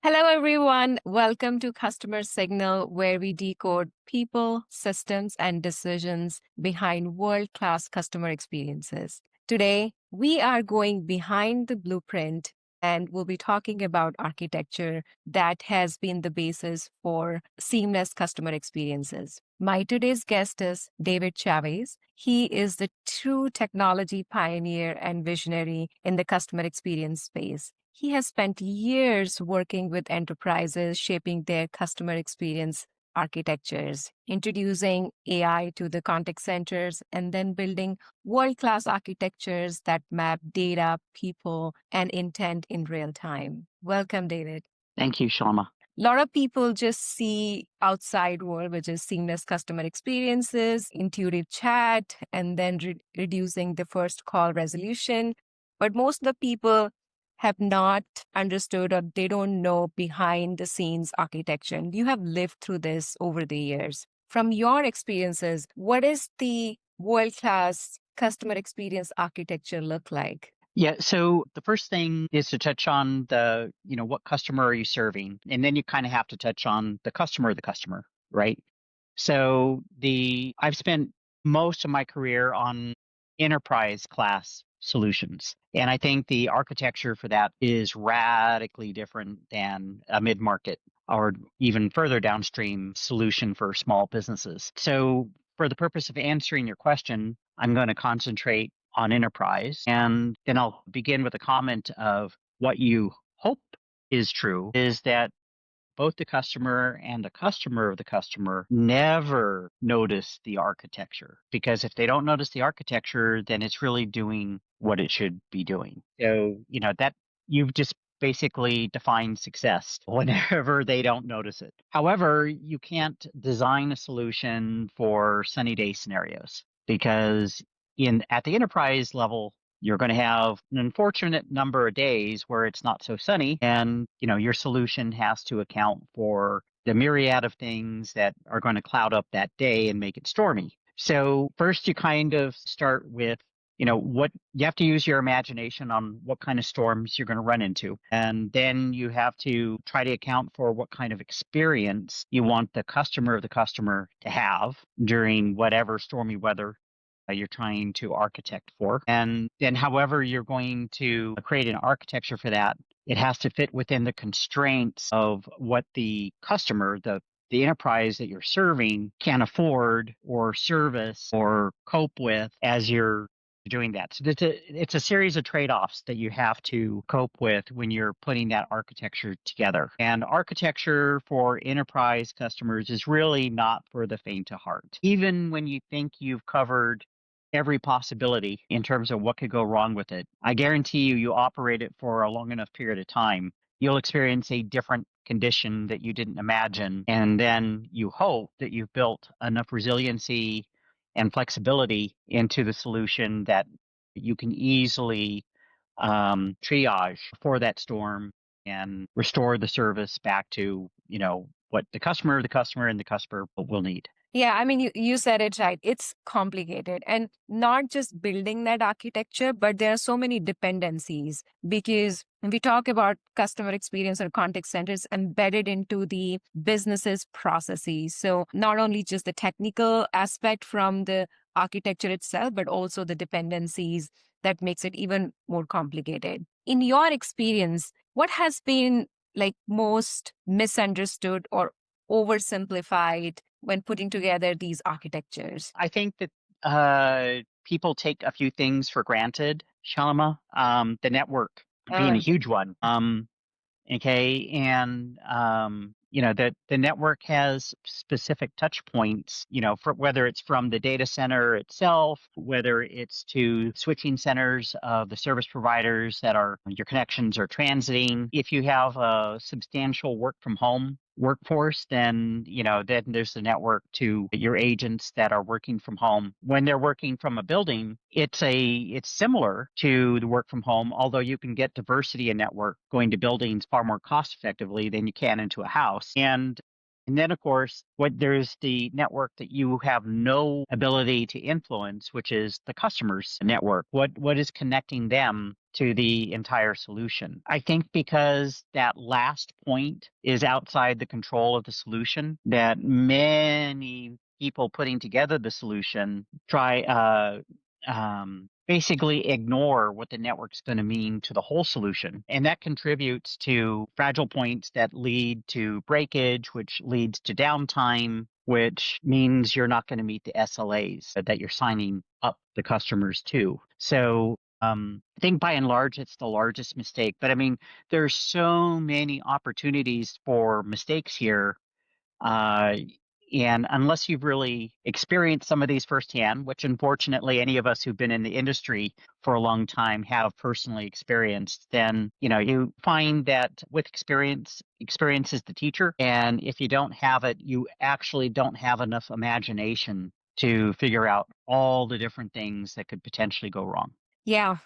Hello, everyone. Welcome to Customer Signal, where we decode people, systems, and decisions behind world class customer experiences. Today, we are going behind the blueprint and we'll be talking about architecture that has been the basis for seamless customer experiences. My today's guest is David Chavez. He is the true technology pioneer and visionary in the customer experience space. He has spent years working with enterprises, shaping their customer experience architectures, introducing AI to the contact centers, and then building world class architectures that map data, people, and intent in real time. Welcome, David. Thank you, Shalima. A lot of people just see outside world, which is seamless customer experiences, intuitive chat, and then reducing the first call resolution. But most of the people have not understood or they don't know behind the scenes architecture. And you have lived through this over the years. From your experiences, what does the world-class customer experience architecture look like? Yeah, so the first thing is to touch on what customer are you serving? And then you kind of have to touch on the customer, right? So I've spent most of my career on enterprise class solutions. And I think the architecture for that is radically different than a mid-market or even further downstream solution for small businesses. So for the purpose of answering your question, I'm going to concentrate on enterprise. And then I'll begin with a comment of what you hope is true is that both the customer and the customer of the customer never notice the architecture. Because if they don't notice the architecture, then it's really doing what it should be doing. So, that you've just basically defined success whenever they don't notice it. However, you can't design a solution for sunny day scenarios because at the enterprise level, you're going to have an unfortunate number of days where it's not so sunny, and your solution has to account for the myriad of things that are going to cloud up that day and make it stormy. So first you kind of start with what you have to use your imagination on what kind of storms you're going to run into. And then you have to try to account for what kind of experience you want the customer to have during whatever stormy weather you're trying to architect for. And then however you're going to create an architecture for that, it has to fit within the constraints of what the customer, the enterprise that you're serving can afford or service or cope with as you're doing that. So it's a series of trade-offs that you have to cope with when you're putting that architecture together. And architecture for enterprise customers is really not for the faint of heart. Even when you think you've covered every possibility in terms of what could go wrong with it, I guarantee you operate it for a long enough period of time, you'll experience a different condition that you didn't imagine. And then you hope that you've built enough resiliency and flexibility into the solution that you can easily triage for that storm and restore the service back to, what the customer, and the customer will need. Yeah, I mean, you said it right. It's complicated and not just building that architecture, but there are so many dependencies because when we talk about customer experience or contact centers embedded into the business's processes. So not only just the technical aspect from the architecture itself, but also the dependencies that makes it even more complicated. In your experience, what has been like most misunderstood or oversimplified when putting together these architectures? I think that people take a few things for granted, Shalima. The network being a huge one. Okay, and the network has specific touch points, for whether it's from the data center itself, whether it's to switching centers of the service providers that are your connections are transiting. If you have a substantial work from home workforce, then then there's the network to your agents that are working from home. When they're working from a building, it's similar to the work from home, although you can get diversity in network going to buildings far more cost effectively than you can into a house. And then, of course, there's the network that you have no ability to influence, which is the customer's network. What is connecting them to the entire solution. I think because that last point is outside the control of the solution, that many people putting together the solution basically ignore what the network's going to mean to the whole solution. And that contributes to fragile points that lead to breakage, which leads to downtime, which means you're not going to meet the SLAs that you're signing up the customers to. So I think by and large, it's the largest mistake. But I mean, there's so many opportunities for mistakes here. And unless you've really experienced some of these firsthand, which unfortunately any of us who've been in the industry for a long time have personally experienced, then, you find that with experience is the teacher. And if you don't have it, you actually don't have enough imagination to figure out all the different things that could potentially go wrong. Yeah.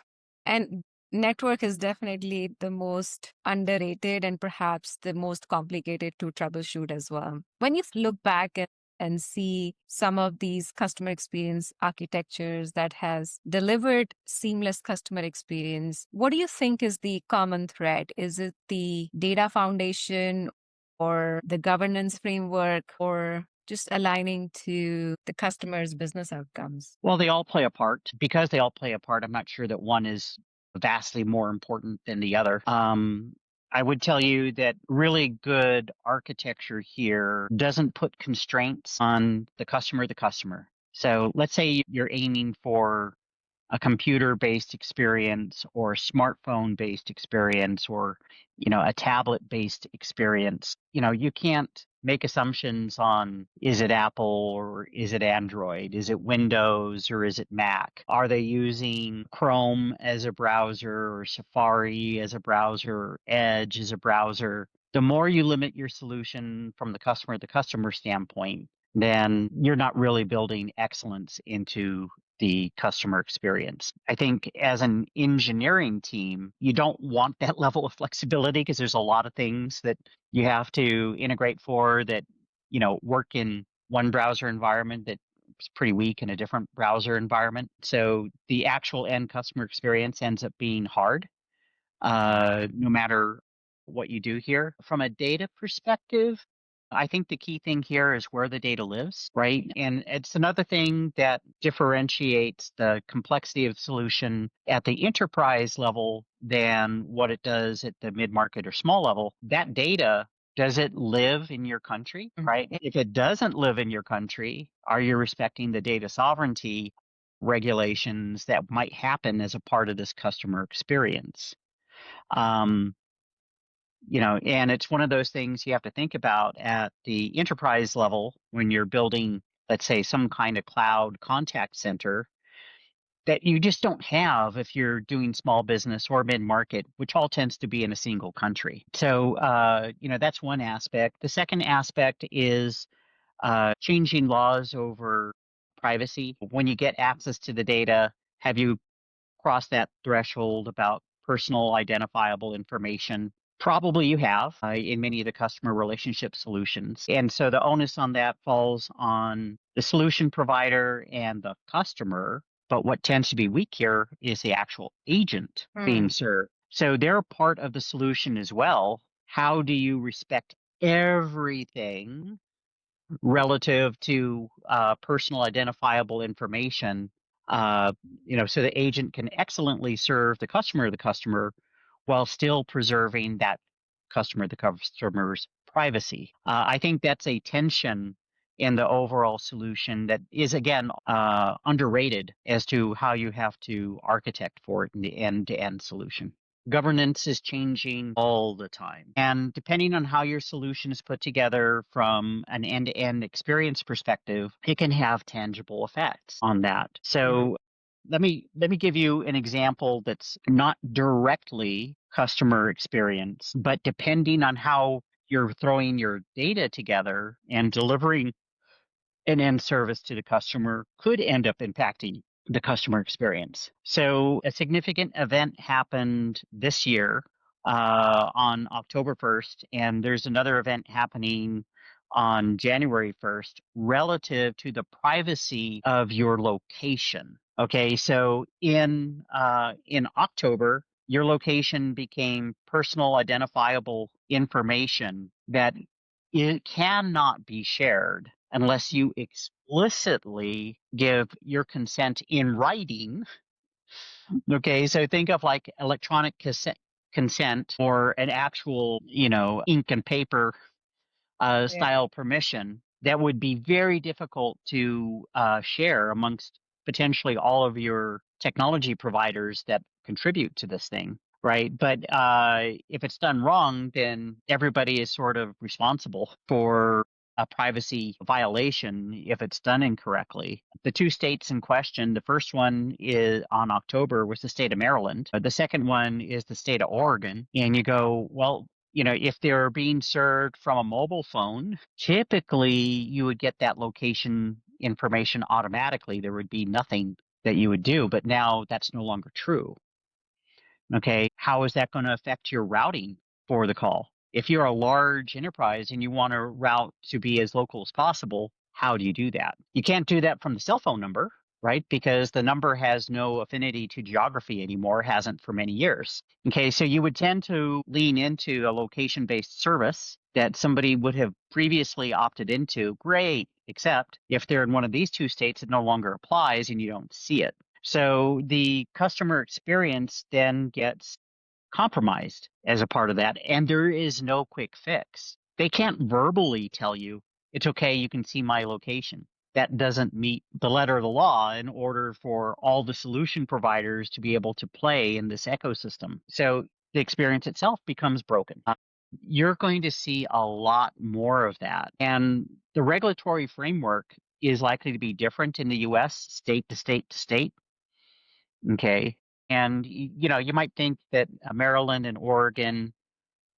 And network is definitely the most underrated and perhaps the most complicated to troubleshoot as well. When you look back and see some of these customer experience architectures that has delivered seamless customer experience, what do you think is the common thread? Is it the data foundation or the governance framework or just aligning to the customer's business outcomes? Well, they all play a part. Because they all play a part, I'm not sure that one is vastly more important than the other. I would tell you that really good architecture here doesn't put constraints on the customer. So let's say you're aiming for a computer-based experience or a smartphone-based experience or, a tablet-based experience. You can't make assumptions on, is it Apple or is it Android? Is it Windows or is it Mac? Are they using Chrome as a browser or Safari as a browser or Edge as a browser? The more you limit your solution from the customer standpoint, then you're not really building excellence into the customer experience. I think as an engineering team, you don't want that level of flexibility because there's a lot of things that you have to integrate for that, work in one browser environment that is pretty weak in a different browser environment. So the actual end customer experience ends up being hard, no matter what you do here. From a data perspective, I think the key thing here is where the data lives, right? And it's another thing that differentiates the complexity of solution at the enterprise level than what it does at the mid-market or small level. That data, does it live in your country, right? If it doesn't live in your country, are you respecting the data sovereignty regulations that might happen as a part of this customer experience? And it's one of those things you have to think about at the enterprise level when you're building, let's say, some kind of cloud contact center that you just don't have if you're doing small business or mid-market, which all tends to be in a single country. So, that's one aspect. The second aspect is changing laws over privacy. When you get access to the data, have you crossed that threshold about personal identifiable information? Probably you have in many of the customer relationship solutions. And so the onus on that falls on the solution provider and the customer. But what tends to be weak here is the actual agent being served. So they're part of the solution as well. How do you respect everything relative to personal identifiable information, so the agent can excellently serve the customer while still preserving that the customer's privacy. I think that's a tension in the overall solution that is, again, underrated as to how you have to architect for it in the end-to-end solution. Governance is changing all the time. And depending on how your solution is put together from an end-to-end experience perspective, it can have tangible effects on that. So let me give you an example that's not directly customer experience, but depending on how you're throwing your data together and delivering an end service to the customer could end up impacting the customer experience. So a significant event happened this year on October 1st, and there's another event happening on January 1st relative to the privacy of your location. Okay, so in October, your location became personal identifiable information that it cannot be shared unless you explicitly give your consent in writing. Okay, so think of like electronic consent or an actual, ink and paper Yeah. style permission that would be very difficult to share amongst potentially all of your technology providers that contribute to this thing, right? But if it's done wrong, then everybody is sort of responsible for a privacy violation if it's done incorrectly. The two states in question, the first one is on October was the state of Maryland. The second one is the state of Oregon. And you go, well, if they're being served from a mobile phone, typically you would get that location information automatically. There would be nothing that you would do, but now that's no longer true. Okay. How is that going to affect your routing for the call? If you're a large enterprise and you want to route to be as local as possible, how do you do that? You can't do that from the cell phone number, right? Because the number has no affinity to geography anymore, hasn't for many years. Okay, so you would tend to lean into a location-based service that somebody would have previously opted into. Great, except if they're in one of these two states, it no longer applies and you don't see it. So the customer experience then gets compromised as a part of that, and there is no quick fix. They can't verbally tell you, it's okay, you can see my location. That doesn't meet the letter of the law in order for all the solution providers to be able to play in this ecosystem. So the experience itself becomes broken. You're going to see a lot more of that. And the regulatory framework is likely to be different in the US, state to state to state. Okay. And, you might think that Maryland and Oregon,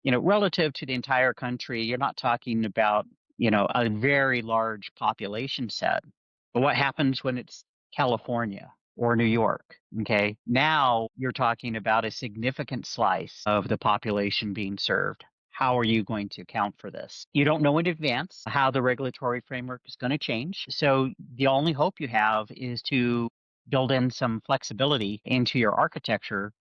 relative to the entire country, you're not talking about, a very large population set. But what happens when it's California or New York? Okay. Now you're talking about a significant slice of the population being served. How are you going to account for this? You don't know in advance how the regulatory framework is going to change. So the only hope you have is to build in some flexibility into your architecture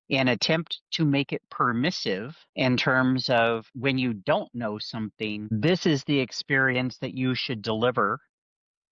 and attempt to make it permissive in terms of when you don't know something, this is the experience that you should deliver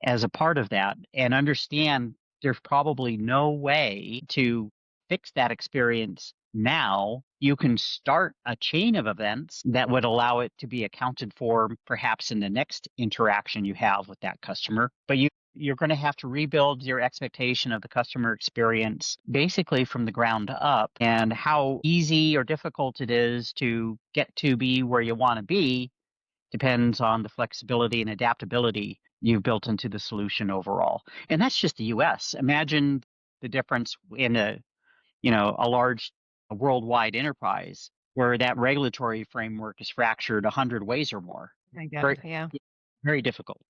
as a part of that, and understand there's probably no way to fix that experience now. You can start a chain of events that would allow it to be accounted for perhaps in the next interaction you have with that customer. But you're going to have to rebuild your expectation of the customer experience basically from the ground up. And how easy or difficult it is to get to be where you want to be depends on the flexibility and adaptability you've built into the solution overall. And that's just the US. Imagine the difference in a large worldwide enterprise where that regulatory framework is fractured 100 ways or more. My God. Very, Yeah. very difficult.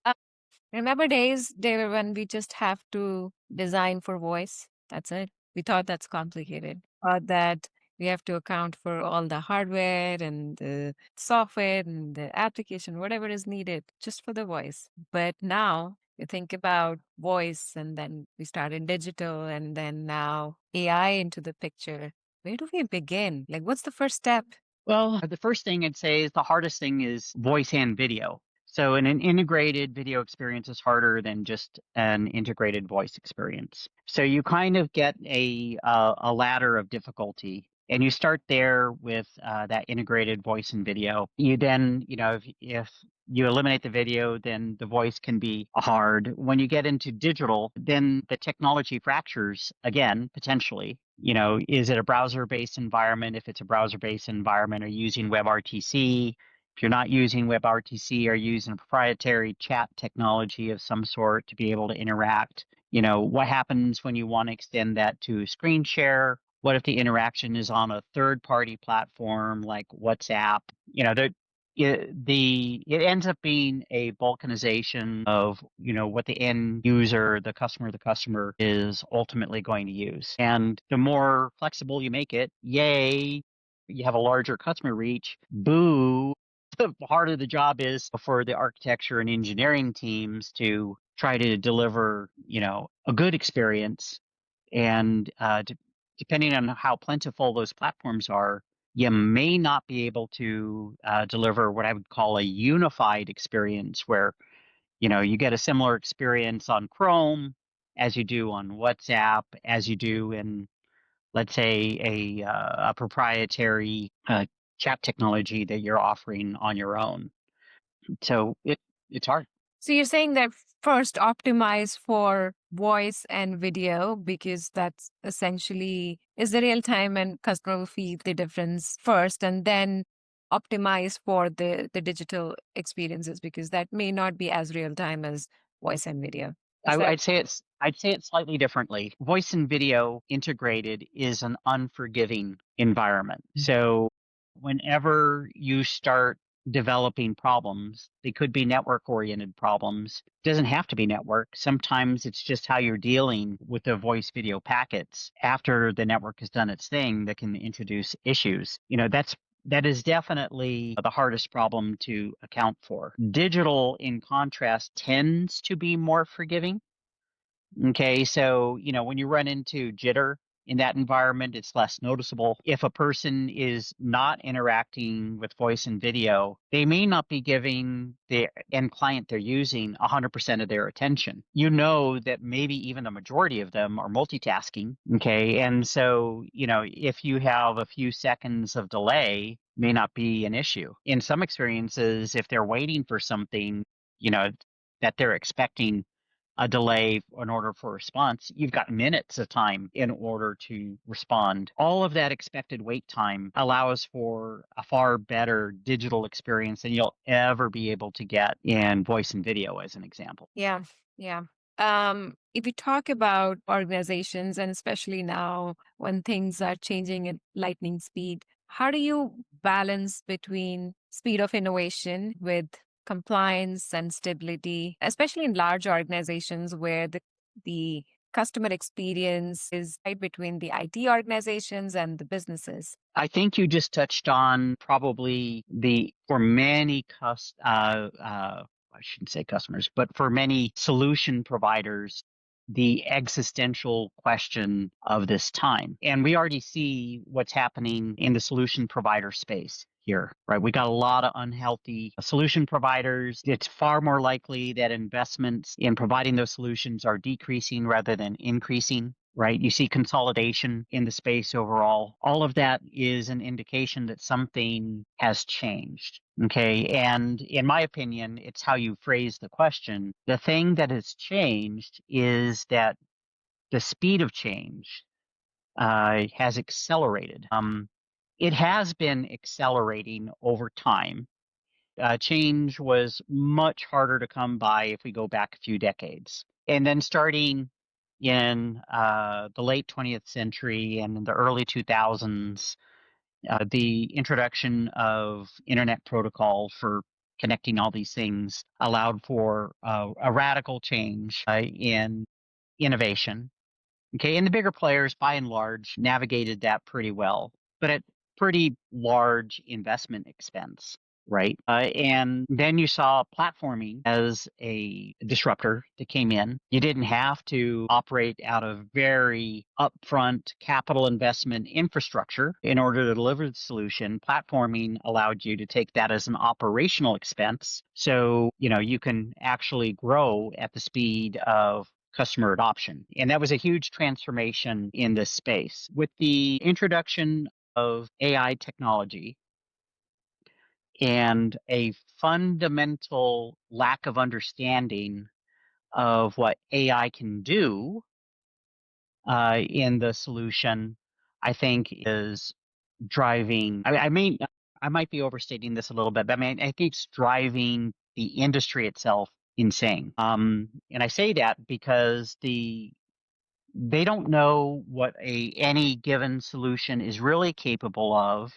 Remember days, David, when we just have to design for voice? That's it. We thought that's complicated. Or that we have to account for all the hardware and the software and the application, whatever is needed just for the voice. But now you think about voice, and then we started digital, and then now AI into the picture. Where do we begin? Like, what's the first step? Well, the first thing I'd say is the hardest thing is voice and video. So an integrated video experience is harder than just an integrated voice experience. So you kind of get a ladder of difficulty, and you start there with that integrated voice and video. You then, if you eliminate the video, then the voice can be hard. When you get into digital, then the technology fractures again, potentially. Is it a browser-based environment? If it's a browser-based environment, are you using WebRTC? If you're not using WebRTC, are you using a proprietary chat technology of some sort to be able to interact? What happens when you want to extend that to screen share? What if the interaction is on a third-party platform like WhatsApp? It ends up being a balkanization of what the end user, the customer is ultimately going to use. And the more flexible you make it, yay, you have a larger customer reach. Boo, the harder the job is for the architecture and engineering teams to try to deliver a good experience and depending on how plentiful those platforms are, you may not be able to deliver what I would call a unified experience where, you get a similar experience on Chrome as you do on WhatsApp, as you do in, let's say, a proprietary chat technology that you're offering on your own. So it's hard. So you're saying that first optimize for voice and video because that's essentially is the real time and customer will feel the difference first, and then optimize for the digital experiences because that may not be as real time as voice and video. Is that I'd say it slightly differently. Voice and video integrated is an unforgiving environment. So whenever you start developing problems, they could be network oriented problems. It doesn't have to be network. Sometimes it's just how you're dealing with the voice video packets after the network has done its thing that can introduce issues. That is definitely the hardest problem to account for. Digital, in contrast, tends to be more forgiving. Okay, so, when you run into jitter in that environment, it's less noticeable. If a person is not interacting with voice and video, they may not be giving the end client they're using 100% of their attention. You know that maybe even a majority of them are multitasking. Okay, and so, if you have a few seconds of delay, may not be an issue. In some experiences, if they're waiting for something, that they're expecting a delay in order for a response, you've got minutes of time in order to respond. All of that expected wait time allows for a far better digital experience than you'll ever be able to get in voice and video, as an example. Yeah, yeah. If you talk about organizations, and especially now when things are changing at lightning speed, how do you balance between speed of innovation with compliance and stability, especially in large organizations where the customer experience is right between the IT organizations and the businesses? I think you just touched on probably for many I shouldn't say customers, but for many solution providers, the existential question of this time. And we already see what's happening in the solution provider space here, right? We got a lot of unhealthy solution providers. It's far more likely that investments in providing those solutions are decreasing rather than increasing. Right? You see consolidation in the space overall. All of that is an indication that something has changed. Okay. And in my opinion, it's how you phrase the question. The thing that has changed is that the speed of change has accelerated. It has been accelerating over time. Change was much harder to come by if we go back a few decades. And then starting in the late 20th century and in the early 2000s, the introduction of internet protocol for connecting all these things allowed for a radical change in innovation. Okay, and the bigger players, by and large, navigated that pretty well, but at pretty large investment expense, right? And then you saw platforming as a disruptor that came in. You didn't have to operate out of very upfront capital investment infrastructure in order to deliver the solution. Platforming allowed you to take that as an operational expense. So, you can actually grow at the speed of customer adoption. And that was a huge transformation in this space. With the introduction of AI technology and a fundamental lack of understanding of what AI can do in the solution, I think is driving. I might be overstating this a little bit, but I think it's driving the industry itself insane. And I say that because they don't know what any given solution is really capable of.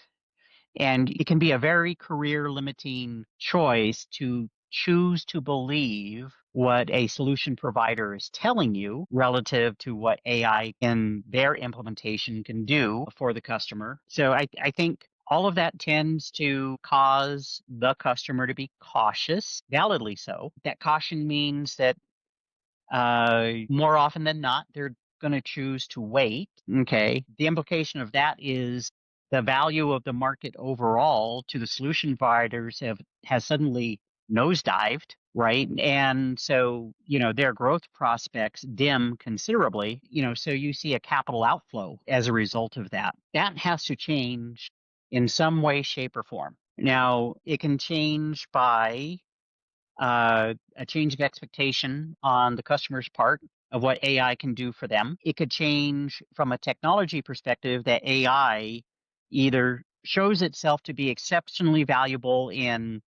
And it can be a very career limiting choice to choose to believe what a solution provider is telling you relative to what AI in their implementation can do for the customer. So I think all of that tends to cause the customer to be cautious, validly so. That caution means that more often than not, they're going to choose to wait, okay, the implication of that is the value of the market overall to the solution providers has suddenly nosedived, right? And so, their growth prospects dim considerably, so you see a capital outflow as a result of that. That has to change in some way, shape, or form. Now, it can change by a change of expectation on the customer's part of what AI can do for them. It could change from a technology perspective that AI either shows itself to be exceptionally valuable in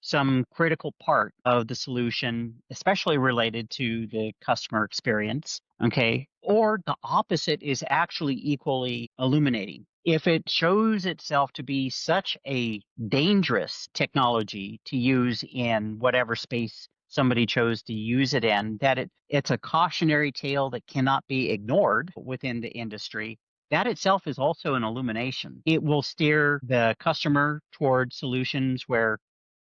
some critical part of the solution, especially related to the customer experience. Okay. Or the opposite is actually equally illuminating. If it shows itself to be such a dangerous technology to use in whatever space somebody chose to use it in, that it's a cautionary tale that cannot be ignored within the industry, that itself is also an illumination. It will steer the customer toward solutions where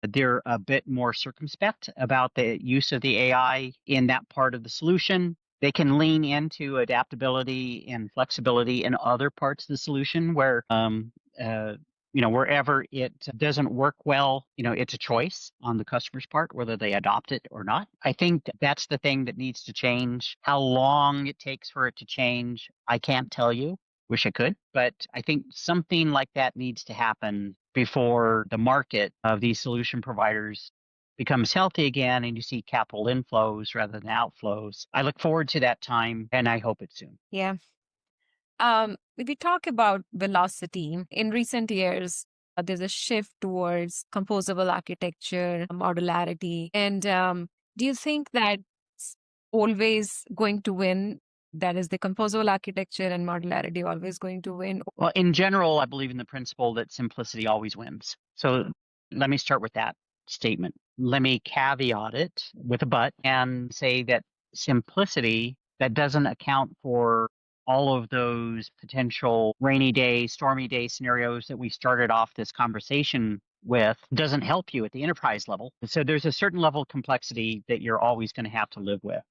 they're a bit more circumspect about the use of the AI in that part of the solution. They can lean into adaptability and flexibility in other parts of the solution where, wherever it doesn't work well, it's a choice on the customer's part whether they adopt it or not. I think that's the thing that needs to change. How long it takes for it to change, I can't tell you. Wish I could, but I think something like that needs to happen before the market of these solution providers becomes healthy again and you see capital inflows rather than outflows. I look forward to that time and I hope it's soon. Yeah. If we talk about velocity, in recent years, there's a shift towards composable architecture, modularity. And do you think that's always going to win? That is the composable architecture and modularity always going to win? Well, in general, I believe in the principle that simplicity always wins. So let me start with that statement. Let me caveat it with a but and say that simplicity that doesn't account for all of those potential rainy day, stormy day scenarios that we started off this conversation with doesn't help you at the enterprise level. So there's a certain level of complexity that you're always going to have to live with.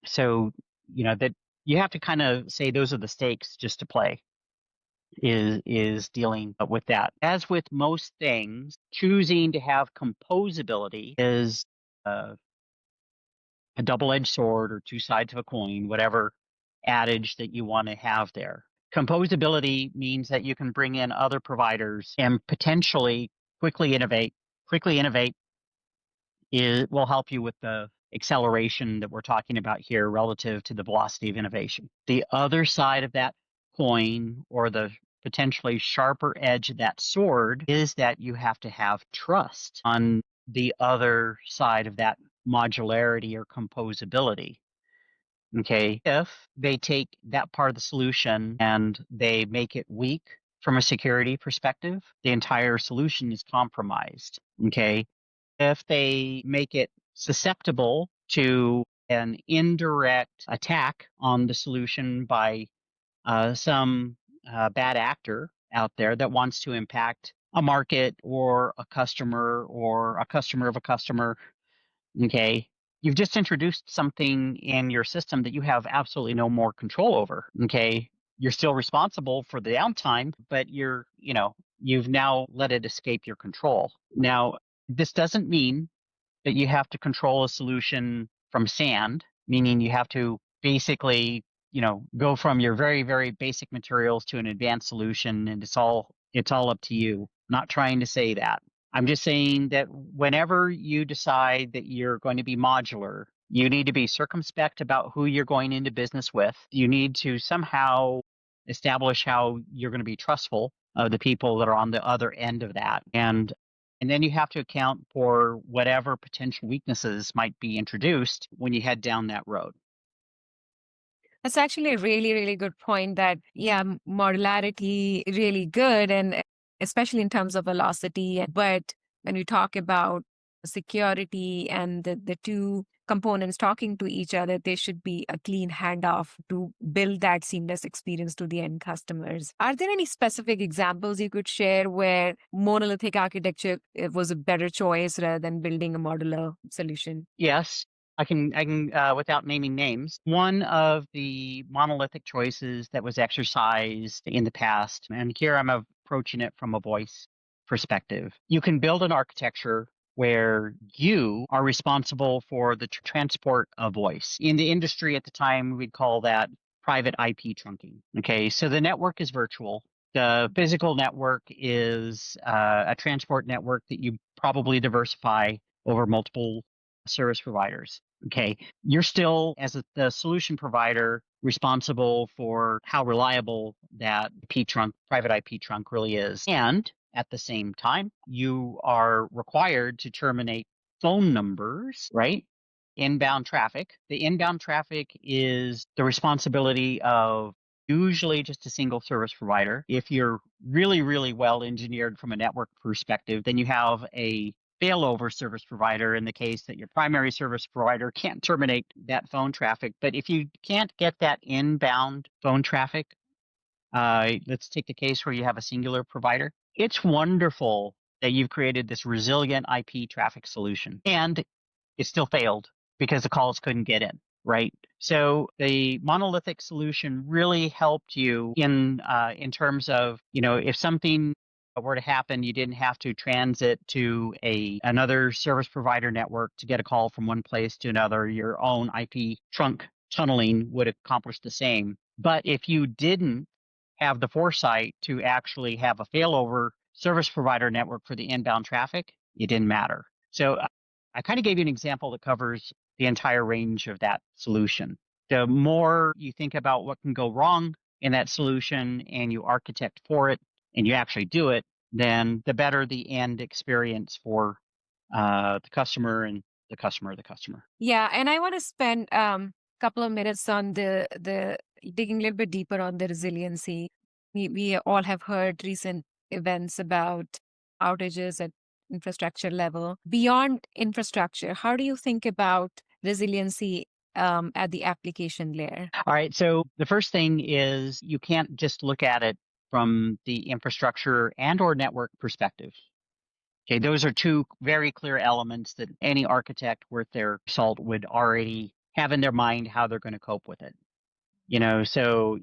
So, that you have to kind of say those are the stakes just to play is dealing with that. As with most things, choosing to have composability is a double-edged sword or two sides of a coin, whatever adage that you want to have there. Composability means that you can bring in other providers and potentially quickly innovate. Quickly innovate will help you with the acceleration that we're talking about here relative to the velocity of innovation. The other side of that coin, or the potentially sharper edge of that sword, is that you have to have trust on the other side of that modularity or composability. Okay, if they take that part of the solution and they make it weak from a security perspective, the entire solution is compromised. Okay, if they make it susceptible to an indirect attack on the solution by some bad actor out there that wants to impact a market or a customer of a customer, okay, you've just introduced something in your system that you have absolutely no more control over. Okay, you're still responsible for the downtime, but you've now let it escape your control. Now, this doesn't mean that you have to control a solution from sand, meaning you have to basically, go from your very, very basic materials to an advanced solution, and it's all up to you. Not trying to say that. I'm just saying that whenever you decide that you're going to be modular, you need to be circumspect about who you're going into business with. You need to somehow establish how you're going to be trustful of the people that are on the other end of that. And then you have to account for whatever potential weaknesses might be introduced when you head down that road. That's actually a really, really good point that, yeah, modularity really good, and especially in terms of velocity. But when we talk about security and the two components talking to each other, there should be a clean handoff to build that seamless experience to the end customers. Are there any specific examples you could share where monolithic architecture was a better choice rather than building a modular solution? Yes. I can, without naming names, one of the monolithic choices that was exercised in the past, and here I'm approaching it from a voice perspective. You can build an architecture where you are responsible for the transport of voice. In the industry at the time, we'd call that private IP trunking. Okay, so the network is virtual. The physical network is a transport network that you probably diversify over multiple service providers. Okay, you're still, as the solution provider, responsible for how reliable that private IP trunk really is. And at the same time, you are required to terminate phone numbers, right? Inbound traffic. The inbound traffic is the responsibility of usually just a single service provider. If you're really, really well engineered from a network perspective, then you have a failover service provider in the case that your primary service provider can't terminate that phone traffic. But if you can't get that inbound phone traffic, let's take the case where you have a singular provider. It's wonderful that you've created this resilient IP traffic solution, and it still failed because the calls couldn't get in, right? So the monolithic solution really helped you in terms of, if something were to happen, you didn't have to transit to another service provider network to get a call from one place to another. Your own IP trunk tunneling would accomplish the same. But if you didn't have the foresight to actually have a failover service provider network for the inbound traffic, it didn't matter. So I kind of gave you an example that covers the entire range of that solution. The more you think about what can go wrong in that solution and you architect for it and you actually do it, then the better the end experience for the customer and the customer of the customer. Yeah, and I want to spend couple of minutes on the digging a little bit deeper on the resiliency. We all have heard recent events about outages at infrastructure level. Beyond infrastructure, how do you think about resiliency at the application layer? All right. So the first thing is you can't just look at it from the infrastructure and or network perspective. Okay, those are two very clear elements that any architect worth their salt would already have in their mind how they're going to cope with it. So,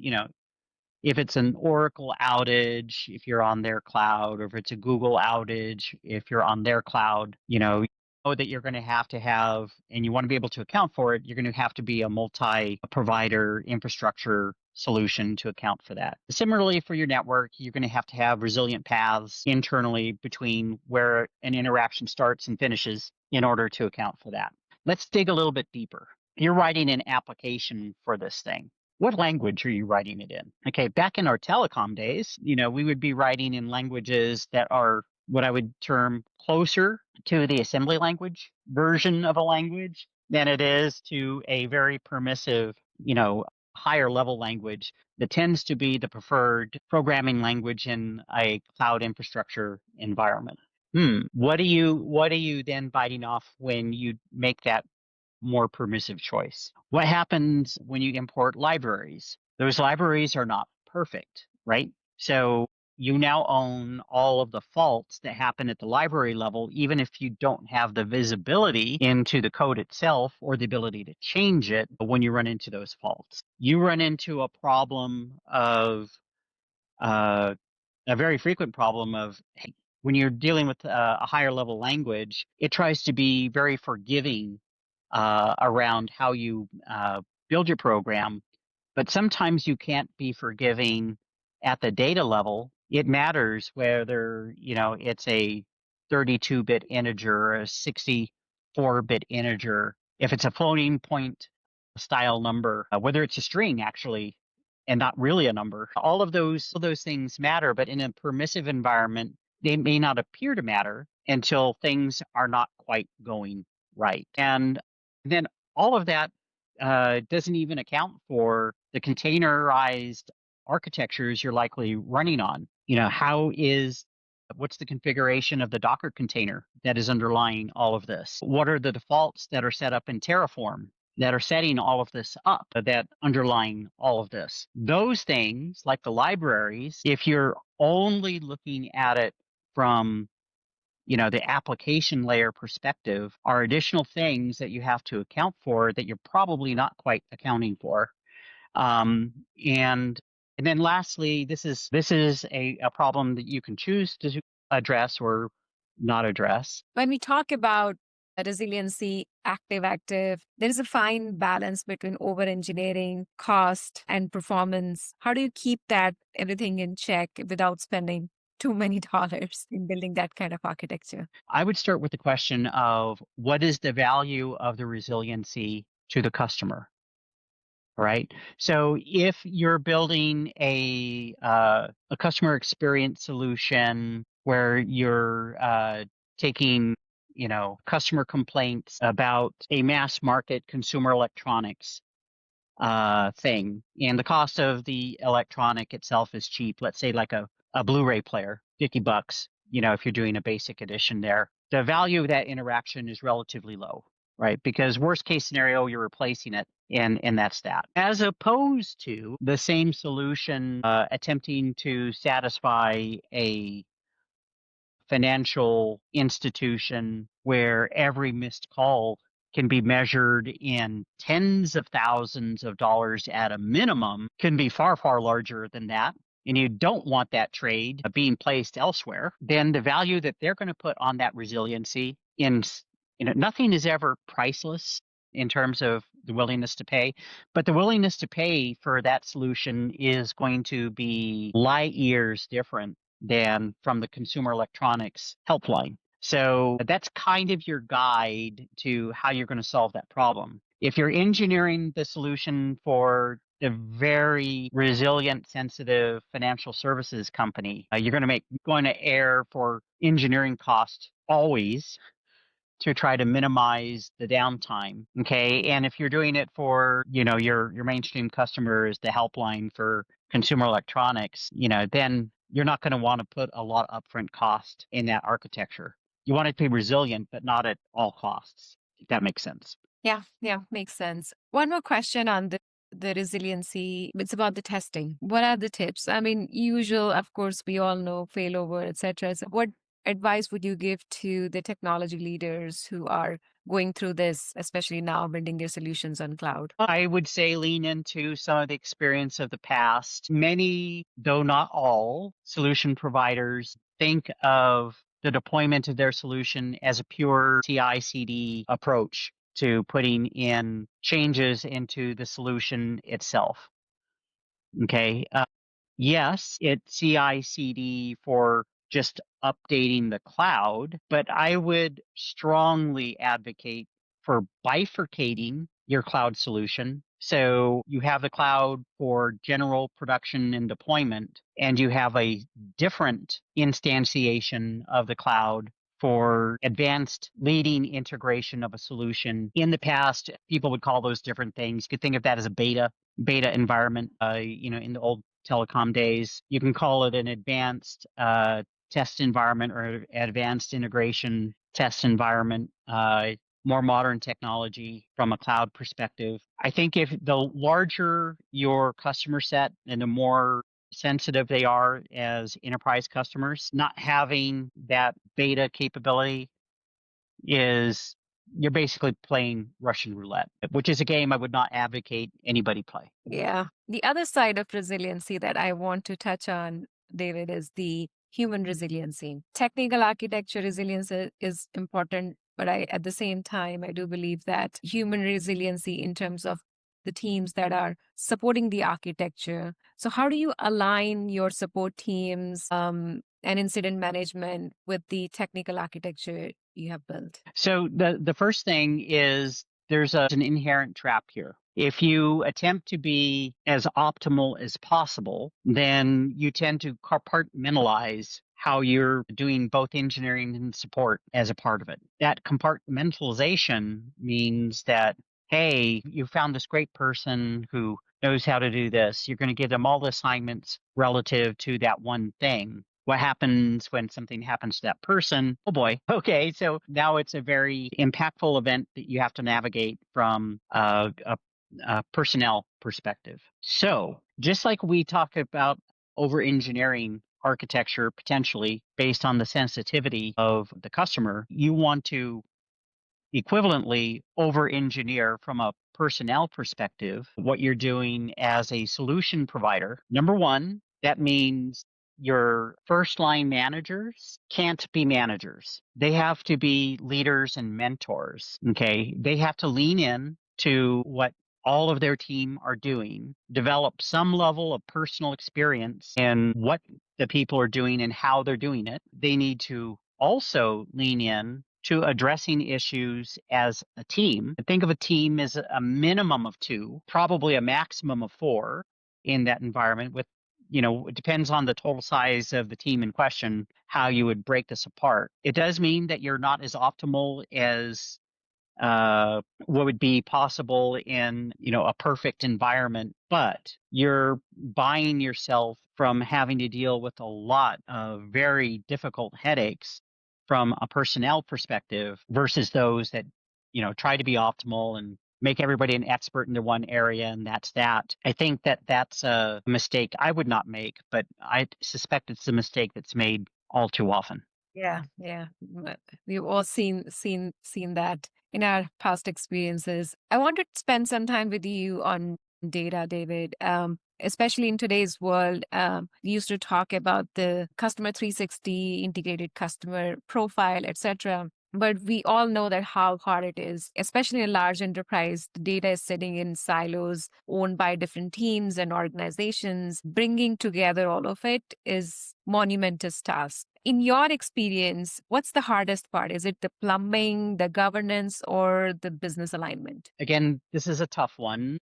if it's an Oracle outage, if you're on their cloud, or if it's a Google outage, if you're on their cloud, you know that you're going to have, and you want to be able to account for it, you're going to have to be a multi-provider infrastructure solution to account for that. Similarly, for your network, you're going to have resilient paths internally between where an interaction starts and finishes in order to account for that. Let's dig a little bit deeper. You're writing an application for this thing. What language are you writing it in? Okay, back in our telecom days, we would be writing in languages that are what I would term closer to the assembly language version of a language than it is to a very permissive, higher level language that tends to be the preferred programming language in a cloud infrastructure environment. What are you then biting off when you make that more permissive choice? What happens when you import libraries? Those libraries are not perfect, right? So you now own all of the faults that happen at the library level, even if you don't have the visibility into the code itself or the ability to change it when you run into those faults. You run into a problem of a very frequent problem of, hey, when you're dealing with a higher level language, it tries to be very forgiving around how you build your program, but sometimes you can't be forgiving at the data level. It matters whether it's a 32-bit integer or a 64-bit integer. If it's a floating point style number, whether it's a string actually and not really a number, all of those things matter. But in a permissive environment, they may not appear to matter until things are not quite going right. And then all of that doesn't even account for the containerized architectures you're likely running on. What's the configuration of the Docker container that is underlying all of this? What are the defaults that are set up in Terraform that are setting all of this up, that underlying all of this? Those things, like the libraries, if you're only looking at it from the application layer perspective are additional things that you have to account for that you're probably not quite accounting for. Um, and and then lastly, this is a problem that you can choose to address or not address. When we talk about resiliency, active, there is a fine balance between over engineering, cost, and performance. How do you keep that everything in check without spending too many dollars in building that kind of architecture? I would start with the question of what is the value of the resiliency to the customer, right? So if you're building a customer experience solution where you're taking customer complaints about a mass market consumer electronics thing, and the cost of the electronic itself is cheap, let's say like a Blu-ray player, $50, if you're doing a basic edition there, the value of that interaction is relatively low, right? Because worst case scenario, you're replacing it, and that's that. As opposed to the same solution attempting to satisfy a financial institution where every missed call can be measured in tens of thousands of dollars at a minimum, can be far, far larger than that. And you don't want that trade being placed elsewhere, then the value that they're going to put on that resiliency nothing is ever priceless in terms of the willingness to pay, but the willingness to pay for that solution is going to be light years different than from the consumer electronics helpline. So that's kind of your guide to how you're going to solve that problem. If you're engineering the solution for a very resilient, sensitive financial services company, you're going to err for engineering cost always to try to minimize the downtime. Okay. And if you're doing it for, your mainstream customers, the helpline for consumer electronics, then you're not going to want to put a lot of upfront cost in that architecture. You want it to be resilient, but not at all costs, if that makes sense. Yeah, makes sense. One more question on the resiliency. It's about the testing. What are the tips? I mean, usual, of course, we all know failover, etc. So what advice would you give to the technology leaders who are going through this, especially now building their solutions on cloud? I would say lean into some of the experience of the past. Many, though not all, solution providers think of the deployment of their solution as a pure CI/CD approach to putting in changes into the solution itself. Okay. Yes, it's CI/CD for just updating the cloud, but I would strongly advocate for bifurcating your cloud solution. So you have the cloud for general production and deployment, and you have a different instantiation of the cloud for advanced leading integration of a solution. In the past, people would call those different things. You could think of that as a beta environment. In the old telecom days, you can call it an advanced test environment or advanced integration test environment. More modern technology from a cloud perspective. I think if the larger your customer set and the more sensitive they are as enterprise customers, not having that beta capability is you're basically playing Russian roulette, which is a game I would not advocate anybody play. Yeah. The other side of resiliency that I want to touch on, David, is the human resiliency. Technical architecture resilience is important, but at the same time, I do believe that human resiliency in terms of the teams that are supporting the architecture. So, how do you align your support teams and incident management with the technical architecture you have built? So the first thing is there's an inherent trap here. If you attempt to be as optimal as possible, then you tend to compartmentalize how you're doing both engineering and support as a part of it. That compartmentalization means that, hey, you found this great person who knows how to do this. You're going to give them all the assignments relative to that one thing. What happens when something happens to that person? Oh boy. Okay. So now it's a very impactful event that you have to navigate from a personnel perspective. So just like we talk about over engineering architecture potentially based on the sensitivity of the customer. You want to equivalently over engineer from a personnel perspective what you're doing as a solution provider. Number one, that means your first line managers can't be managers. They have to be leaders and mentors. Okay. They have to lean in to what all of their team are doing, develop some level of personal experience in what the people are doing and how they're doing it. They need to also lean in to addressing issues as a team. Think of a team as a minimum of two, probably a maximum of four in that environment with, it depends on the total size of the team in question, how you would break this apart. It does mean that you're not as optimal as what would be possible in a perfect environment, but you're buying yourself from having to deal with a lot of very difficult headaches from a personnel perspective versus those that try to be optimal and make everybody an expert in their one area, and that's that. I think that that's a mistake I would not make, but I suspect it's a mistake that's made all too often. Yeah, yeah. We've all seen that in our past experiences. I want to spend some time with you on data, David. Especially in today's world, we used to talk about the customer 360, integrated customer profile, etc. But we all know that how hard it is, especially in a large enterprise. The data is sitting in silos owned by different teams and organizations. Bringing together all of it is monumentous task. In your experience, what's the hardest part? Is it the plumbing, the governance, or the business alignment? Again, this is a tough one.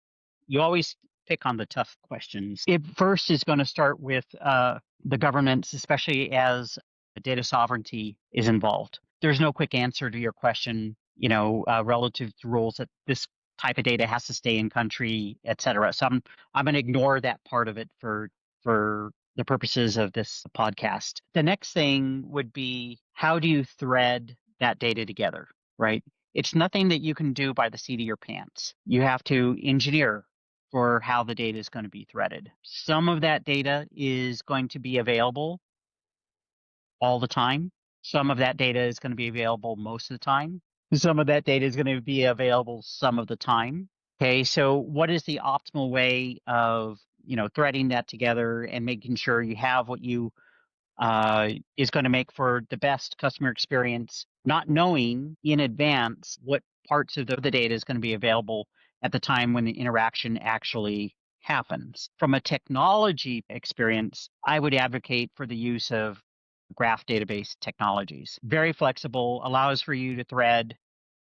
You always pick on the tough questions. It first is going to start with the governance, especially as data sovereignty is involved. There's no quick answer to your question, relative to rules that this type of data has to stay in country, et cetera. So I'm going to ignore that part of it for the purposes of this podcast. The next thing would be, how do you thread that data together, right? It's nothing that you can do by the seat of your pants. You have to engineer for how the data is going to be threaded. Some of that data is going to be available all the time. Some of that data is going to be available most of the time. Some of that data is going to be available some of the time. Okay, so what is the optimal way of threading that together and making sure you have what you is going to make for the best customer experience, not knowing in advance what parts of the data is going to be available at the time when the interaction actually happens. From a technology experience, I would advocate for the use of graph database technologies. Very flexible, allows for you to thread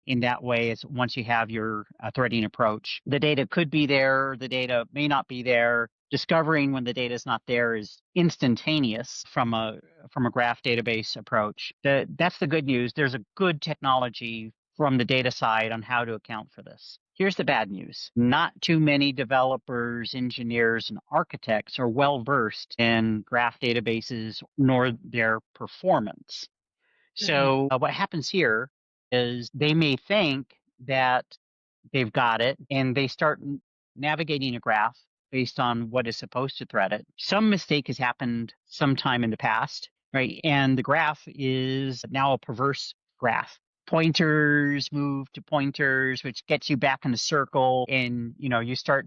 in that way is once you have your threading approach. The data could be there, the data may not be there. Discovering when the data is not there is instantaneous from a graph database approach. That's the good news. There's a good technology from the data side on how to account for this. Here's the bad news. Not too many developers, engineers, and architects are well versed in graph databases nor their performance. So what happens here is they may think that they've got it and they start navigating a graph based on what is supposed to thread it. Some mistake has happened sometime in the past, right? And the graph is now a perverse graph. Pointers move to pointers, which gets you back in the circle, and you start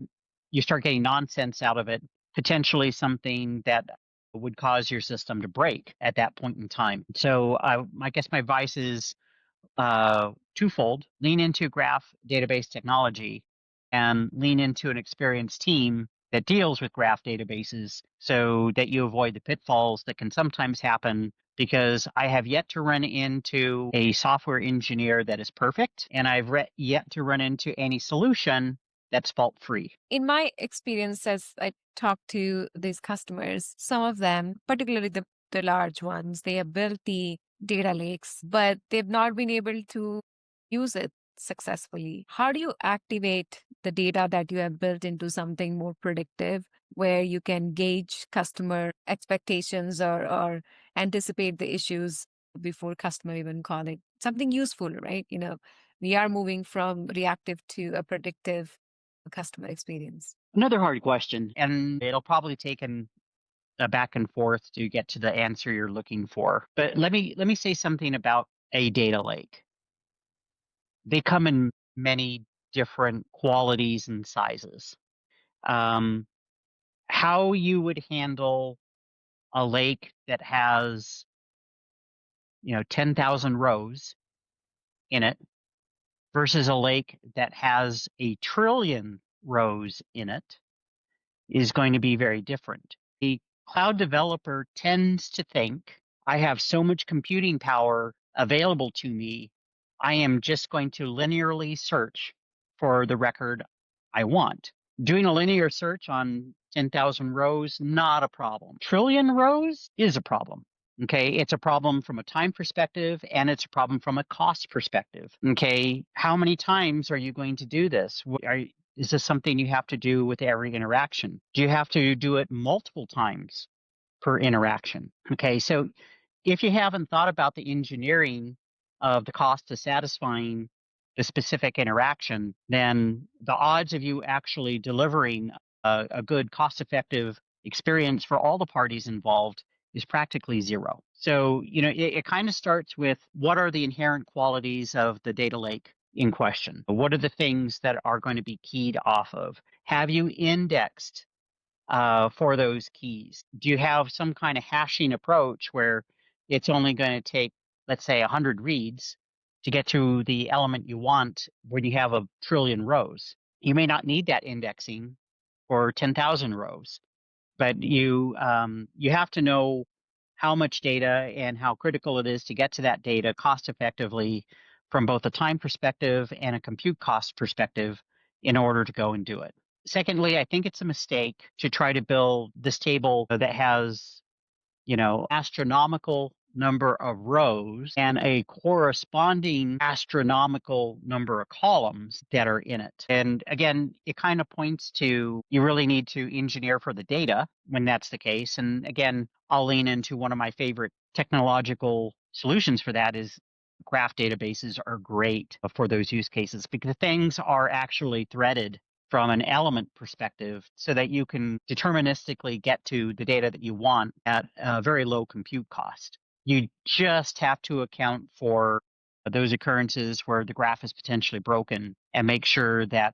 getting nonsense out of it, potentially something that would cause your system to break at that point in time. So I guess my advice is twofold: lean into graph database technology and lean into an experienced team that deals with graph databases so that you avoid the pitfalls that can sometimes happen, because I have yet to run into a software engineer that is perfect, and I've yet to run into any solution that's fault free. In my experience, as I talk to these customers, some of them, particularly the large ones, they have built the data lakes, but they've not been able to use it successfully. How do you activate the data that you have built into something more predictive, where you can gauge customer expectations or anticipate the issues before customer even calling? Something useful, right? We are moving from reactive to a predictive customer experience. Another hard question, and it'll probably take a back and forth to get to the answer you're looking for. But let me say something about a data lake. They come in many different qualities and sizes. Um, how you would handle a lake that has 10,000 rows in it versus a lake that has a trillion rows in it is going to be very different. A cloud developer tends to think, I have so much computing power available to me, I am just going to linearly search for the record I want. Doing a linear search on 10,000 rows, not a problem. Trillion rows is a problem. Okay, it's a problem from a time perspective and it's a problem from a cost perspective. Okay, how many times are you going to do this? Is this something you have to do with every interaction? Do you have to do it multiple times per interaction? Okay, so if you haven't thought about the engineering of the cost of satisfying the specific interaction, then the odds of you actually delivering a good cost-effective experience for all the parties involved is practically zero. So, it kind of starts with what are the inherent qualities of the data lake in question? What are the things that are going to be keyed off of? Have you indexed for those keys? Do you have some kind of hashing approach where it's only going to take, let's say, 100 reads to get to the element you want when you have a trillion rows? You may not need that indexing for 10,000 rows, but you have to know how much data and how critical it is to get to that data cost effectively from both a time perspective and a compute cost perspective in order to go and do it. Secondly, I think it's a mistake to try to build this table that has astronomical number of rows and a corresponding astronomical number of columns that are in it. And again, it kind of points to you really need to engineer for the data when that's the case. And again, I'll lean into one of my favorite technological solutions for that is graph databases are great for those use cases because things are actually threaded from an element perspective so that you can deterministically get to the data that you want at a very low compute cost. You just have to account for those occurrences where the graph is potentially broken and make sure that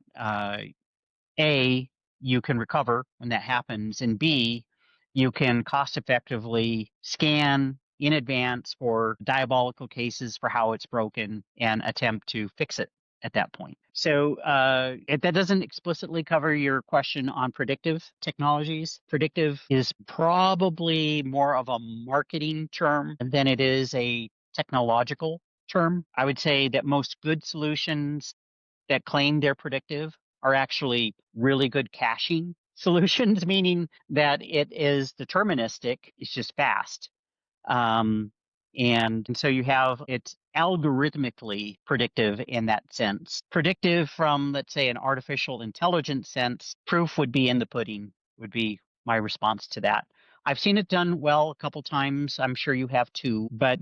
A, you can recover when that happens, and B, you can cost effectively scan in advance for diabolical cases for how it's broken and attempt to fix it at that point. So that doesn't explicitly cover your question on predictive technologies. Predictive is probably more of a marketing term than it is a technological term. I would say that most good solutions that claim they're predictive are actually really good caching solutions, meaning that it is deterministic, it's just fast. And so you have it's algorithmically predictive in that sense. Predictive from, let's say, an artificial intelligence sense, proof would be in the pudding, would be my response to that. I've seen it done well a couple times. I'm sure you have too, but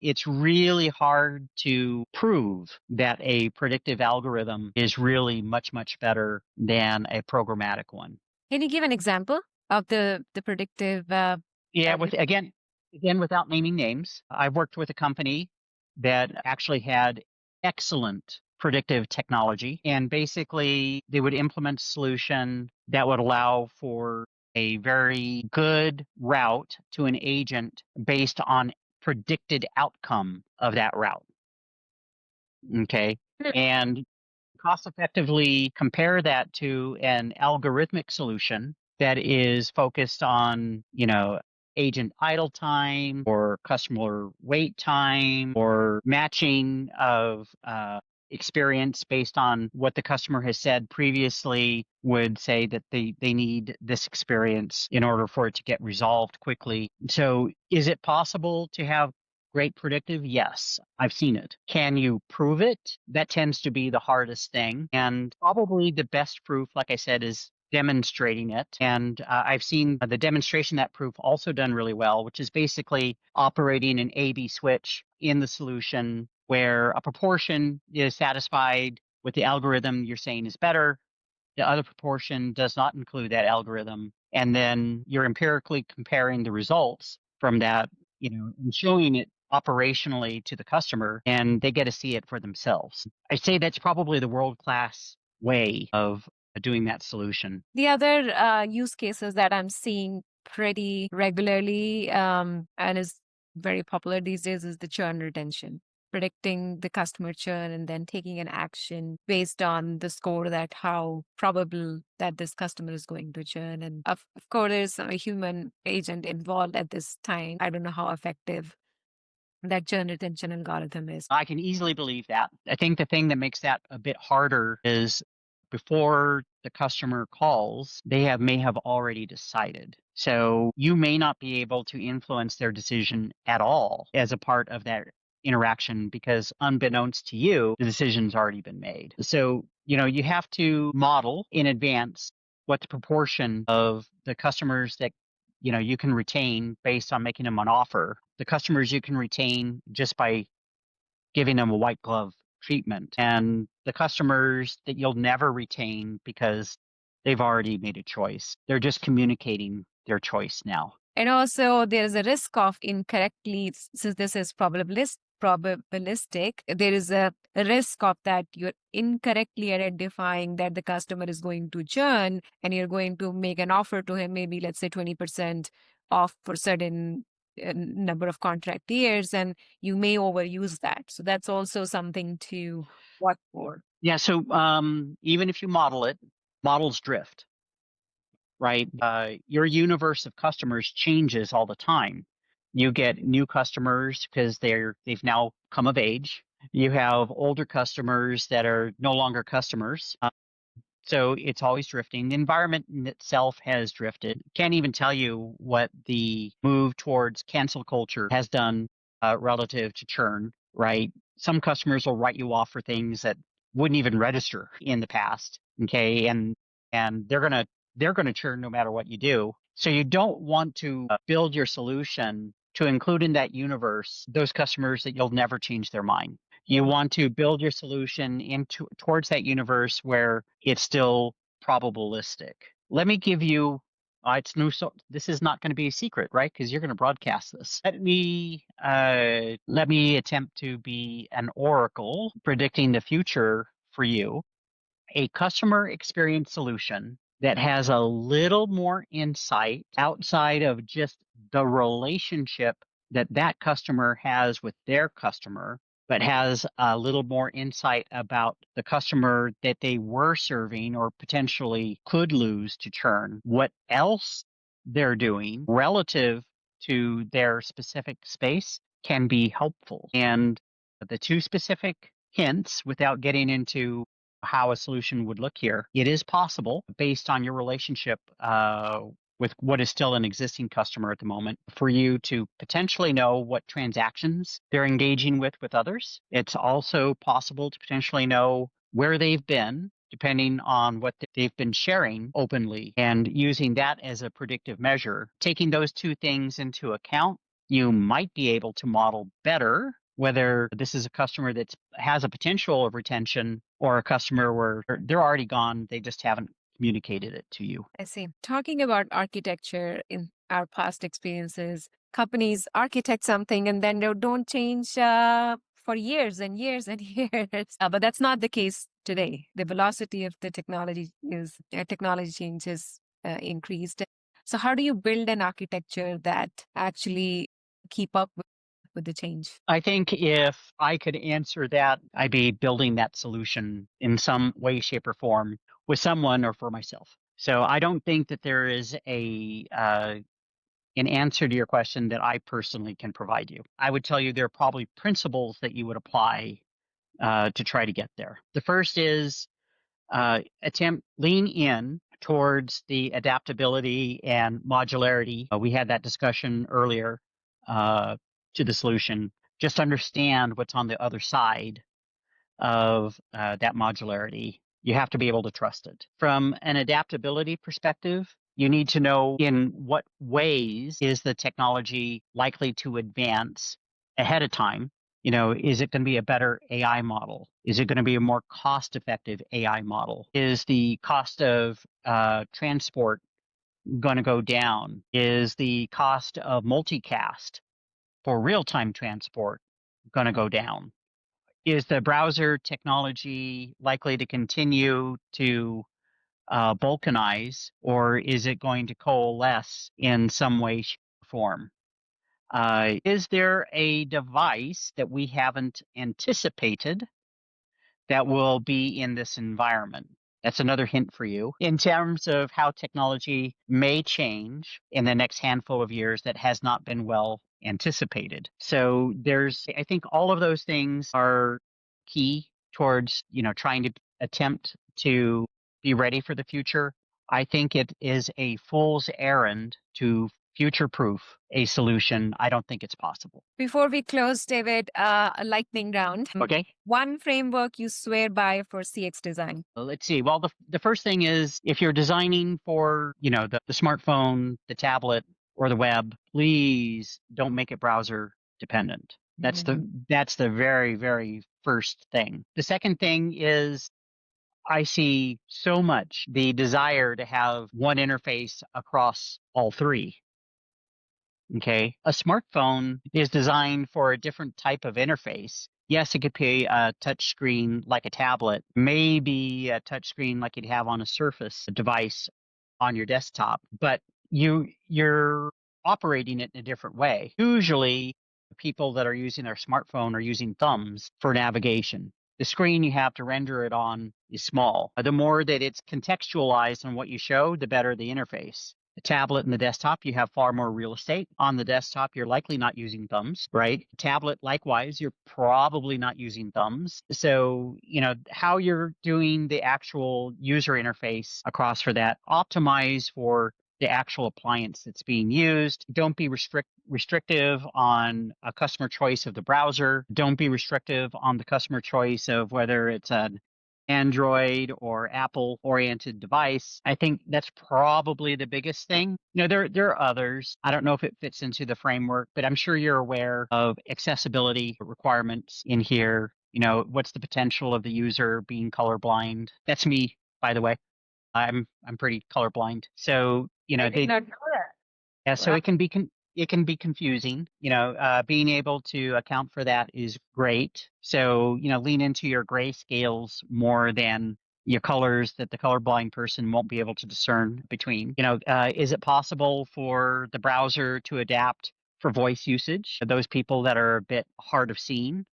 it's really hard to prove that a predictive algorithm is really much, much better than a programmatic one. Can you give an example of the predictive? Yeah, again, without naming names, I've worked with a company that actually had excellent predictive technology. And basically, they would implement a solution that would allow for a very good route to an agent based on predicted outcome of that route. Okay. And cost effectively compare that to an algorithmic solution that is focused on, agent idle time or customer wait time or matching of experience based on what the customer has said previously would say that they need this experience in order for it to get resolved quickly. So is it possible to have great predictive? Yes, I've seen it. Can you prove it? That tends to be the hardest thing. And probably the best proof, like I said, is demonstrating it. And I've seen the demonstration that proof also done really well, which is basically operating an A/B switch in the solution where a proportion is satisfied with the algorithm you're saying is better. The other proportion does not include that algorithm. and then you're empirically comparing the results from that, and showing it operationally to the customer, and they get to see it for themselves. I say that's probably the world-class way of doing that solution. The other use cases that I'm seeing pretty regularly and is very popular these days is the churn retention, predicting the customer churn and then taking an action based on the score that how probable that this customer is going to churn. And of course, there's a human agent involved at this time. I don't know how effective that churn retention algorithm is. I can easily believe that. I think the thing that makes that a bit harder is before the customer calls, they may have already decided. So you may not be able to influence their decision at all as a part of that interaction because unbeknownst to you, the decision's already been made. So, you have to model in advance what the proportion of the customers that you can retain based on making them an offer, the customers you can retain just by giving them a white glove treatment, and the customers that you'll never retain because they've already made a choice. They're just communicating their choice now. And also, there is a risk of incorrectly, since this is probabilistic, there is a risk of that you're incorrectly identifying that the customer is going to churn and you're going to make an offer to him, maybe let's say 20% off for certain number of contract years, and you may overuse that. So that's also something to watch for. Yeah. So even if you model it, models drift, right? Your universe of customers changes all the time. You get new customers because they've now come of age. You have older customers that are no longer customers. So it's always drifting. The environment in itself has drifted. Can't even tell you what the move towards cancel culture has done relative to churn, right? Some customers will write you off for things that wouldn't even register in the past. Okay. And they're gonna churn no matter what you do. So you don't want to build your solution to include in that universe those customers that you'll never change their mind. You want to build your solution towards that universe where it's still probabilistic. Let me give you it's new, so this is not going to be a secret, right? Because you're going to broadcast this. Let me attempt to be an oracle predicting the future for you. A customer experience solution that has a little more insight outside of just the relationship that that customer has with their customer, but has a little more insight about the customer that they were serving or potentially could lose to churn, what else they're doing relative to their specific space can be helpful. And the two specific hints, without getting into how a solution would look here, it is possible based on your relationship with what is still an existing customer at the moment for you to potentially know what transactions they're engaging with others. It's also possible to potentially know where they've been, depending on what they've been sharing openly, and using that as a predictive measure. Taking those two things into account, you might be able to model better whether this is a customer that has a potential of retention or a customer where they're already gone, they just haven't communicated it to you. I see. Talking about architecture in our past experiences, companies architect something and then they don't change for years and years and years. But that's not the case today. The velocity of the technology change is increased. So how do you build an architecture that actually keep up with the change? I think if I could answer that, I'd be building that solution in some way, shape, or form with someone or for myself. So I don't think that there is an answer to your question that I personally can provide you. I would tell you there are probably principles that you would apply to try to get there. The first is lean in towards the adaptability and modularity. We had that discussion earlier to the solution. Just understand what's on the other side of that modularity. You have to be able to trust it. From an adaptability perspective, you need to know in what ways is the technology likely to advance ahead of time. Is it going to be a better AI model? Is it going to be a more cost-effective AI model? Is the cost of transport going to go down? Is the cost of multicast for real-time transport going to go down? Is the browser technology likely to continue to balkanize, or is it going to coalesce in some way, shape, or form? Is there a device that we haven't anticipated that will be in this environment? That's another hint for you in terms of how technology may change in the next handful of years that has not been well anticipated. So I think all of those things are key towards, trying to attempt to be ready for the future. I think it is a fool's errand to future proof a solution. I don't think it's possible. Before we close, David, a lightning round. Okay. One framework you swear by for CX design. Well, let's see. Well, the first thing is if you're designing for, the smartphone, the tablet, or the web, please don't make it browser dependent. That's the very, very first thing. The second thing is I see so much the desire to have one interface across all three. Okay. A smartphone is designed for a different type of interface. Yes, it could be a touch screen like a tablet, maybe a touch screen like you'd have on a Surface device on your desktop, but you're operating it in a different way. Usually people that are using their smartphone are using thumbs for navigation. The screen you have to render it on is small. The more that it's contextualized on what you show, the better the interface. The tablet and the desktop, you have far more real estate. On the desktop, you're likely not using thumbs, right? Tablet, likewise, you're probably not using thumbs. So, how you're doing the actual user interface across for that, optimize for the actual appliance that's being used. Don't be restrictive on a customer choice of the browser. Don't be restrictive on the customer choice of whether it's an Android or Apple oriented device. I think that's probably the biggest thing. There are others. I don't know if it fits into the framework, but I'm sure you're aware of accessibility requirements in here. What's the potential of the user being colorblind? That's me, by the way. I'm pretty colorblind. So, I did not know that. yeah, so Wow. it can be confusing. Being able to account for that is great. So, lean into your grayscales more than your colors that the colorblind person won't be able to discern between. Is it possible for the browser to adapt for voice usage? Those people that are a bit hard of seeing,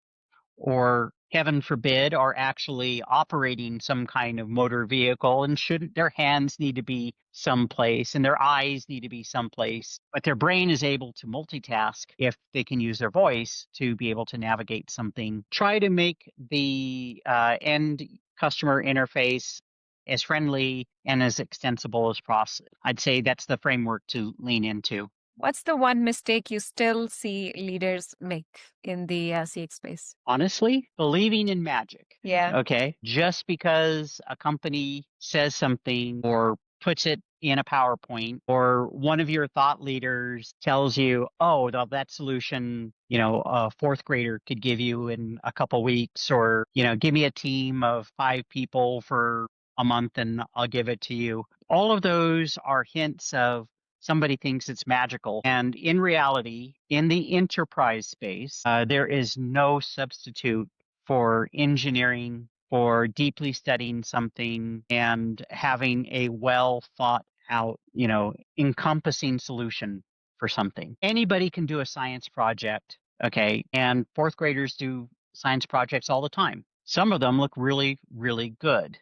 or heaven forbid, are actually operating some kind of motor vehicle, and should their hands need to be someplace and their eyes need to be someplace, but their brain is able to multitask if they can use their voice to be able to navigate something. Try to make the end customer interface as friendly and as extensible as possible. I'd say that's the framework to lean into. What's the one mistake you still see leaders make in the CX space? Honestly, believing in magic. Yeah. Okay. Just because a company says something or puts it in a PowerPoint, or one of your thought leaders tells you, oh, that solution, a fourth grader could give you in a couple weeks, or, give me a team of 5 people for a month and I'll give it to you. All of those are hints of somebody thinks it's magical. And in reality, in the enterprise space, there is no substitute for engineering, for deeply studying something and having a well thought out, encompassing solution for something. Anybody can do a science project, okay? And fourth graders do science projects all the time. Some of them look really, really good,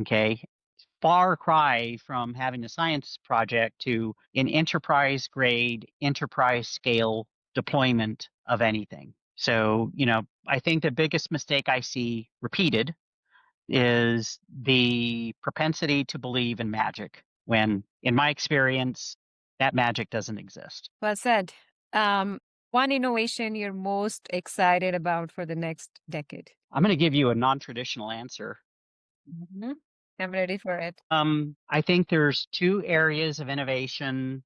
okay? Far cry from having a science project to an enterprise grade, enterprise scale deployment of anything. So, I think the biggest mistake I see repeated is the propensity to believe in magic, when, in my experience, that magic doesn't exist. Well said. One innovation you're most excited about for the next decade? I'm going to give you a non-traditional answer. I'm ready for it. I think there's 2 areas of innovation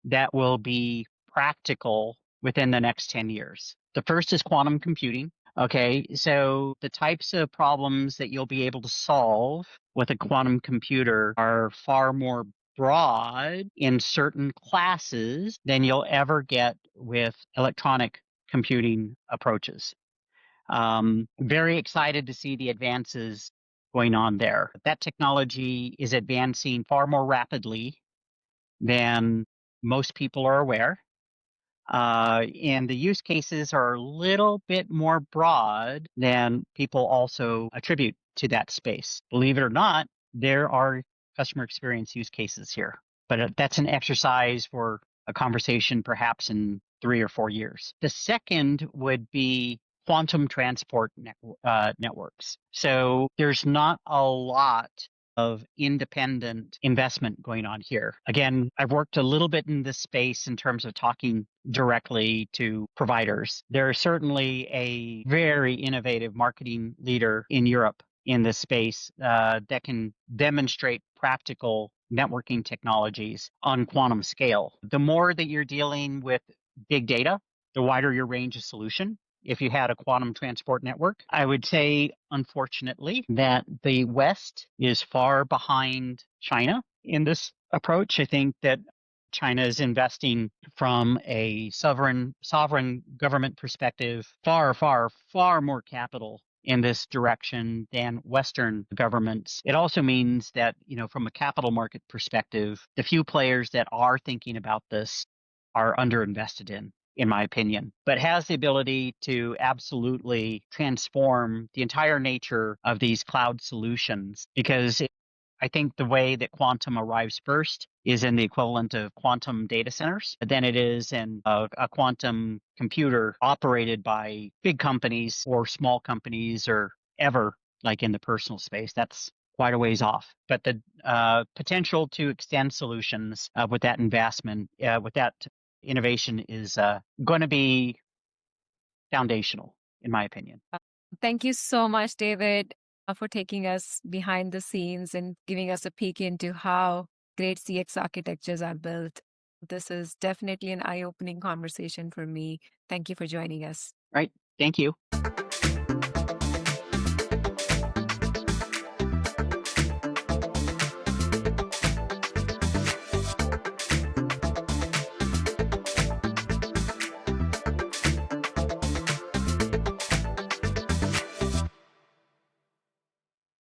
that will be practical within the next 10 years. The first is quantum computing. Okay, so the types of problems that you'll be able to solve with a quantum computer are far more broad in certain classes than you'll ever get with electronic computing approaches. Very excited to see the advances going on there. That technology is advancing far more rapidly than most people are aware. And the use cases are a little bit more broad than people also attribute to that space. Believe it or not, there are customer experience use cases here, but that's an exercise for a conversation perhaps in 3 or 4 years. The second would be quantum transport networks. So there's not a lot of independent investment going on here. Again, I've worked a little bit in this space in terms of talking directly to providers. There is certainly a very innovative marketing leader in Europe in this space that can demonstrate practical networking technologies on quantum scale. The more that you're dealing with big data, the wider your range of solution. If you had a quantum transport network, I would say, unfortunately, that the West is far behind China in this approach. I think that China is investing from a sovereign government perspective far, far, far more capital in this direction than Western governments. It also means that, from a capital market perspective, the few players that are thinking about this are underinvested in my opinion, but has the ability to absolutely transform the entire nature of these cloud solutions. Because I think the way that quantum arrives first is in the equivalent of quantum data centers, than it is in a quantum computer operated by big companies or small companies or ever like in the personal space. That's quite a ways off. But the potential to extend solutions with that investment, with that innovation is going to be foundational, in my opinion. Thank you so much, David, for taking us behind the scenes and giving us a peek into how great CX architectures are built. This is definitely an eye-opening conversation for me. Thank you for joining us. Right. Thank you.